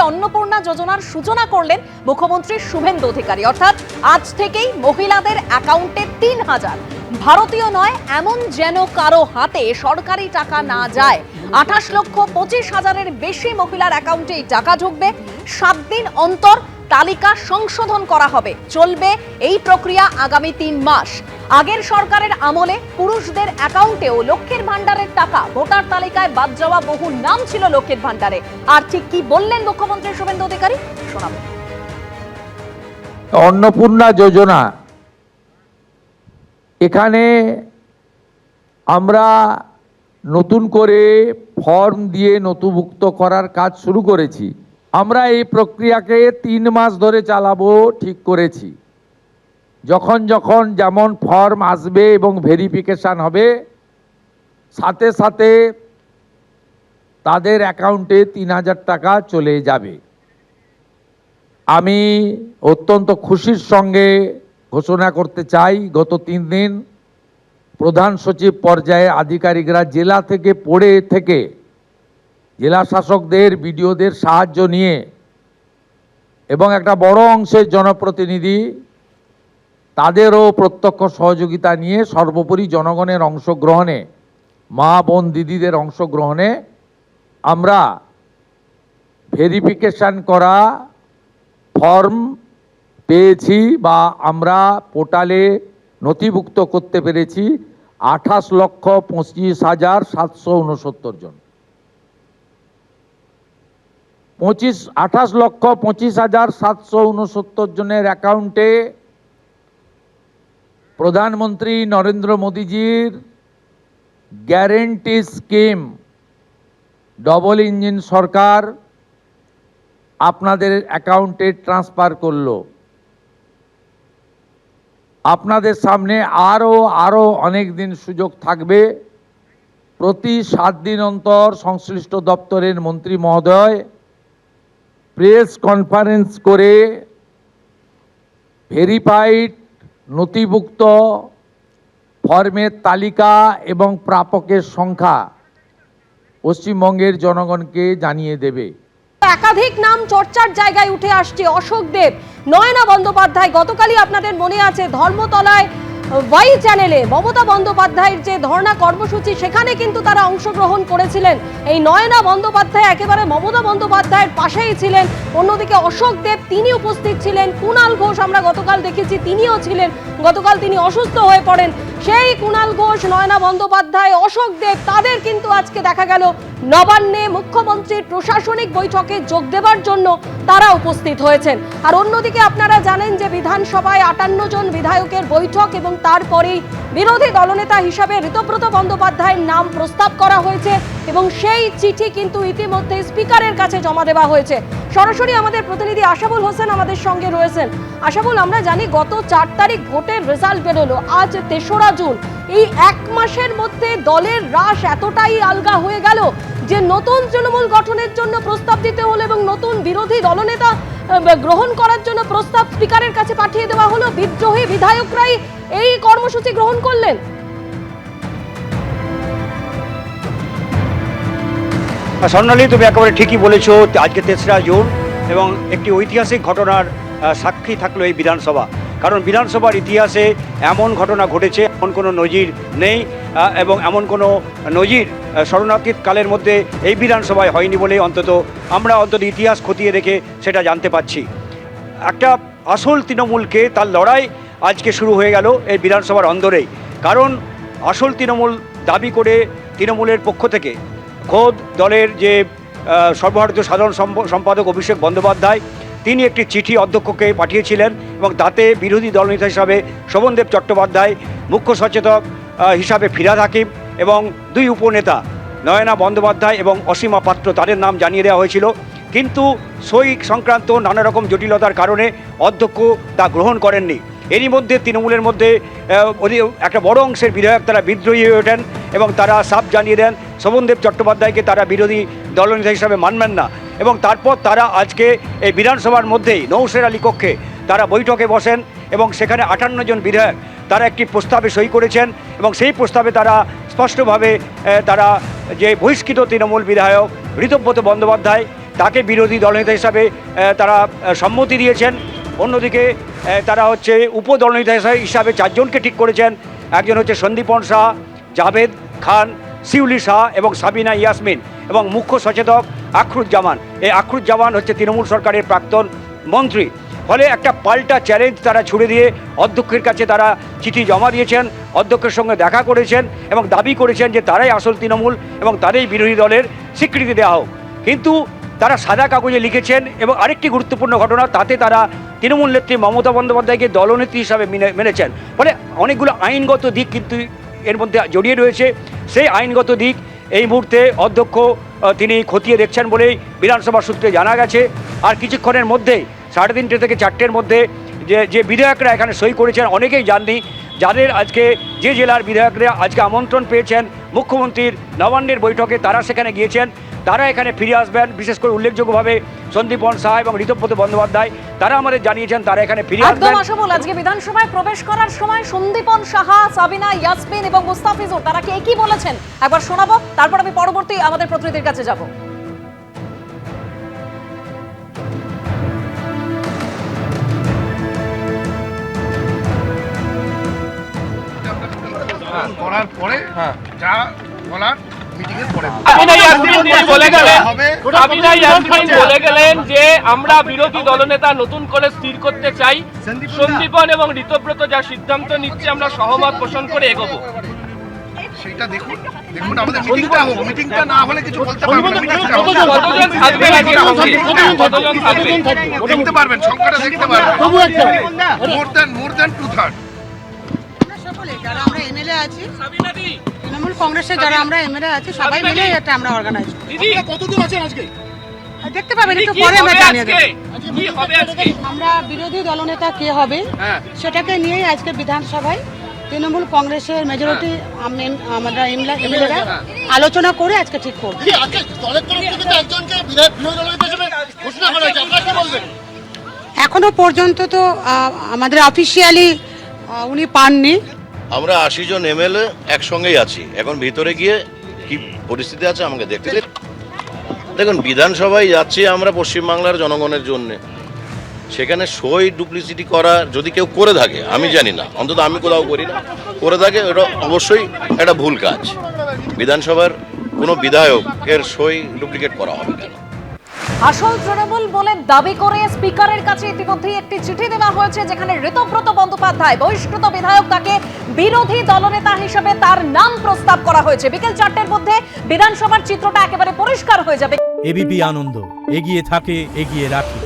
অন্নপূর্ণা যোজনার সূচনা করলেন মুখ্যমন্ত্রী শুভেন্দু অধিকারী। অর্থাৎ আজ থেকেই মহিলাদের অ্যাকাউন্টে ৩,০০০, ভারতীয় নয় এমন যেন কারো হাতে সরকারি টাকা না যায়। ২৮,২৫,০০০-এর বেশি মহিলার অ্যাকাউন্টে এই টাকা ঢুকবে। 7 দিন অন্তর তালিকা সংশোধন করা হবে। চলবে এই প্রক্রিয়া আগামী 3 মাস। আগের সরকারের আমলে পুরুষদের অ্যাকাউন্টেও লক্ষ্মীর ভান্ডারের টাকা, ভোটার তালিকায় বাদ যাওয়া বহু নাম ছিল লক্ষ্মীর ভান্ডারে। আর ঠিক কি বললেন মুখ্যমন্ত্রী শুভেন্দু অধিকারী, শোনাবো। অন্নপূর্ণা যোজনা, এখানে আমরা নতুন করে ফর্ম দিয়ে নথিভুক্ত করার কাজ শুরু করেছি। আমরা এই প্রক্রিয়াকে 3 মাস ধরে চালাবো ঠিক করেছি। যখন যখন যেমন ফর্ম আসবে এবং ভেরিফিকেশান হবে, সাথে সাথে তাদের অ্যাকাউন্টে 3,০০০ টাকা চলে যাবে। আমি অত্যন্ত খুশির সঙ্গে ঘোষণা করতে চাই, গত 3 দিন প্রধান সচিব পর্যায়ে আধিকারিকরা জেলা থেকে জেলা শাসকদের, বিডিওদের সাহায্য নিয়ে এবং একটা বড় অংশের জনপ্রতিনিধি তাদেরও প্রত্যক্ষ সহযোগিতা নিয়ে, সর্বোপরি জনগণের অংশগ্রহণে, মা বোন দিদিদের অংশগ্রহণে আমরা ভেরিফিকেশান করা ফর্ম পেয়েছি বা আমরা পোর্টালে নথিভুক্ত করতে পেরেছি 28,25,769 জন। 28,25,769 জনের অ্যাকাউন্টে প্রধানমন্ত্রী নরেন্দ্র মোদীজির গ্যারেন্টি স্কিম, ডবল ইঞ্জিন সরকার আপনাদের অ্যাকাউন্টে ট্রান্সফার করলো। আপনাদের সামনে আরও অনেক দিন সুযোগ থাকবে। প্রতি 7 দিন অন্তর সংশ্লিষ্ট দপ্তরের মন্ত্রী মহোদয় প্রেস কনফারেন্স করে ভেরিফাইড নথিভুক্ত ফর্মের তালিকা এবং প্রাপকের সংখ্যা পশ্চিমবঙ্গের জনগণকে জানিয়ে দেবে। একাধিক নাম চর্চার জায়গায় উঠে আসছে। অশোক দেব, নয়না বন্দ্যোপাধ্যায়, গতকালই আপনাদের মনে আছে ধর্মতলায় ওয়াই চ্যানেলে মমতা বন্দ্যোপাধ্যায়ের যে ধর্ণা কর্মসূচি, সেখানে কিন্তু তারা অংশগ্রহণ করেছিলেন। এই নয়না বন্দ্যোপাধ্যায় একেবারে মমতা বন্দ্যোপাধ্যায়ের পাশেই ছিলেন। অন্যদিকে অশোক দেব, তিনি উপস্থিত ছিলেন। কুণাল ঘোষ আমরা গতকাল দেখেছি, তিনিও ছিলেন। গতকাল তিনি অসুস্থ হয়ে পড়েন। সেই কুণাল ঘোষ, নয়না বন্দ্যোপাধ্যায়, অশোক দেব, তাদের কিন্তু আজকে দেখা গেল নবান্নে মুখ্যমন্ত্রীর প্রশাসনিক বৈঠকে যোগ দেবার জন্য তারা উপস্থিত হয়েছেন। আর অন্যদিকে আপনারা জানেন যে বিধানসভায় 58 জন বিধায়কের বৈঠক এবং তারপরেই বিরোধী দলনেতা হিসাবে ঋতব্রত বন্দ্যোপাধ্যায়ের নাম প্রস্তাব করা হয়েছে এবং সেই চিঠি কিন্তু ইতিমধ্যে স্পিকারের কাছে জমা দেওয়া হয়েছে। সরাসরি আমাদের প্রতিনিধি আশাবুল হোসেন আমাদের সঙ্গে রয়েছেন। আশাবুল, আমরা জানি গত 4 তারিখ ভোটের রেজাল্ট বেরোলো, আজ 3রা জুন। এই 1 মাসের মধ্যে দলের রাশ এতটাই আলগা হয়ে গেল যে নতুন তৃণমূল গঠনের জন্য প্রস্তাব দিতে হলো এবং নতুন বিরোধী দলনেতা গ্রহণ করার জন্য প্রস্তাব স্পিকারের কাছে পাঠিয়ে দেওয়া হলো। বিদ্রোহী বিধায়করাই এই কর্মসূচি গ্রহণ করলেন। স্বর্ণালী, তুমি একেবারে ঠিকই বলেছো। আজকে 3রা জুন এবং একটি ঐতিহাসিক ঘটনার সাক্ষী থাকলো এই বিধানসভা। কারণ বিধানসভার ইতিহাসে এমন ঘটনা ঘটেছে, এমন কোনো নজির নেই এবং এমন কোনো নজির শরণাতীত কালের মধ্যে এই বিধানসভায় হয়নি বলে আমরা ইতিহাস খতিয়ে দেখে সেটা জানতে পারছি। একটা আসল তৃণমূলকে তার লড়াই আজকে শুরু হয়ে গেল এই বিধানসভার অন্দরেই। কারণ আসল তৃণমূল দাবি করে তৃণমূলের পক্ষ থেকে খোদ দলের যে সর্বভারতীয় সাধারণ সম্পাদক অভিষেক বন্দ্যোপাধ্যায়, তিনি একটি চিঠি অধ্যক্ষকে পাঠিয়েছিলেন এবং তাতে বিরোধী দলনেতা হিসাবে শোভনদেব চট্টোপাধ্যায়, মুখ্য সচেতক হিসাবে ফিরহাদ হাকিম এবং 2 উপনেতা নয়না বন্দ্যোপাধ্যায় এবং অসীমা পাত্র, তাদের নাম জানিয়ে দেওয়া হয়েছিল। কিন্তু সই সংক্রান্ত নানা রকম জটিলতার কারণে অধ্যক্ষ তা গ্রহণ করেননি। এরই মধ্যে তৃণমূলের মধ্যে একটা বড় অংশের বিধায়ক তারা বিদ্রোহী হয়ে ওঠেন এবং তারা সাফ জানিয়ে দেন শোভনদেব চট্টোপাধ্যায়কে তারা বিরোধী দলনেতা হিসাবে মানবেন না। এবং তারপর তারা আজকে এই বিধানসভার মধ্যেই নৌশের আলী কক্ষে তারা বৈঠকে বসেন এবং সেখানে 58 জন বিধায়ক তারা একটি প্রস্তাবে সই করেছেন এবং সেই প্রস্তাবে তারা স্পষ্টভাবে তারা যে বহিষ্কৃত তৃণমূল বিধায়ক ঋতব্রত বন্দ্যোপাধ্যায় তাকে বিরোধী দলনেতা হিসাবে তারা সম্মতি দিয়েছেন। অন্যদিকে তারা হচ্ছে উপদলনেতা হিসাবে 4 জনকে ঠিক করেছেন। একজন হচ্ছে সন্দীপন শাহ, জাভেদ খান, শিউলি শাহ এবং সাবিনা ইয়াসমিন, এবং মুখ্য সচেতক আখরুজ্জামান। এই আখরুজ্জামান হচ্ছে তৃণমূল সরকারের প্রাক্তন মন্ত্রী। ফলে একটা পাল্টা চ্যালেঞ্জ তারা ছুড়ে দিয়ে অধ্যক্ষের কাছে তারা চিঠি জমা দিয়েছেন, অধ্যক্ষের সঙ্গে দেখা করেছেন এবং দাবি করেছেন যে তারাই আসল তৃণমূল এবং তারাই বিরোধী দলের স্বীকৃতি দেওয়া হোক। কিন্তু তারা সাদা কাগজে লিখেছেন। এবং আরেকটি গুরুত্বপূর্ণ ঘটনা, তাতে তারা তৃণমূল নেত্রী মমতা বন্দ্যোপাধ্যায়কে দলনেত্রী হিসাবে মেনেছেন। ফলে অনেকগুলো আইনগত দিক কিন্তু এর মধ্যে জড়িয়ে রয়েছে। সেই আইনগত দিক এই মুহূর্তে অধ্যক্ষ তিনি খতিয়ে দেখছেন বলেই বিধানসভা সূত্রে জানা গেছে। আর কিছুক্ষণের মধ্যেই 3:30 থেকে 4টের মধ্যে যে বিধায়করা এখানে সই করেছেন, অনেকেই জাননি, যাদের আজকে যে জেলার বিধায়করা আজকে আমন্ত্রণ পেয়েছেন মুখ্যমন্ত্রীর নবান্নের বৈঠকে, তারা সেখানে গিয়েছেন। তারা এখানে ফিরে আসবেন। বিশেষ করে উল্লেখযোগ্যভাবে সন্দীপন শাহ এবং ঋতব্রত বন্দ্যোপাধ্যায় তারা আমাদের জানিয়েছেন তারা এখানে ফিরে আসবেন। একদম আশাবল, আজকে বিধানসভায় প্রবেশ করার সময় সন্দীপন সাহা, সাবিনা ইয়াসমিন এবং মুস্তাফিজুর তারা কি বলেছেন একবার শোনাবো, তারপর আমি পরবর্তী আমাদের প্রতিনিধির কাছে যাব। করার পরে যা বলার মিটিং এর পরে বলে গেলেন যে আমরা বিরোধী দলনেতা নতুন করে স্থির করতে চাই। সন্দীপন এবং ঋতব্রত যা সিদ্ধান্ত নিচ্ছে আমরা সহমত পোষণ করে এগোবো। সেটা দেখুন আমাদের মিটিংটা হোক। মিটিংটা না হলে কিছু বলতে পারবেন না। কতজন থাকবেন আজকে সঙ্গে? কতজন থাকবেন? দেখতে পারবেন, সংখ্যাটা দেখতে পারবেন। More than 2/3। যারা আমরা এমএলএ আছি, তৃণমূল কংগ্রেসের যারা আমরা এমএলএ আছি, সবাই মিলে এটা আমরা অর্গানাইজ করি। কতদূর আছেন আজকে দেখতে পাবেন, একটু পরে আমরা জানিয়ে দেব। কি হবে আজকে? আমরা বিরোধী দলনেতা কে হবে সেটাকে নিয়েই আজকে বিধানসভায় তৃণমূল কংগ্রেসের মেজরিটি আমরা এমএলএরা আলোচনা করে আজকে ঠিক করব। এখনো পর্যন্ত তো আমাদের অফিসিয়ালি উনি পাননি। আমরা 80 জন এমএলএ একসঙ্গেই আছি। এখন ভিতরে গিয়ে কি পরিস্থিতি আছে আমাকে দেখতে দিন। দেখুন, বিধানসভায় যাচ্ছি আমরা পশ্চিমবাংলার জনগণের জন্য। সেখানে সই ডুপ্লিসিটি করা যদি কেউ করে থাকে, আমি জানি না, অন্তত আমি কোথাও করি না, করে থাকে, এটা অবশ্যই একটা ভুল কাজ। বিধানসভার কোনো বিধায়কের সই ডুপ্লিকেট করা হবে কেন? আসল তৃণমূল বলে দাবি করে স্পিকারের কাছে ইতিমধ্যেই একটি চিঠি দেওয়া হয়েছে, যেখানে ঋতব্রত বন্দ্যোপাধ্যায় বহিষ্কৃত বিধায়ক, তাকে বিরোধী দলনেতা হিসেবে তার নাম প্রস্তাব করা হয়েছে। বিকেল 4টের মধ্যে বিধানসভার চিত্রটা একেবারে পরিষ্কার হয়ে যাবে। এবিপি আনন্দ, এগিয়ে থাকে, এগিয়ে রাখে।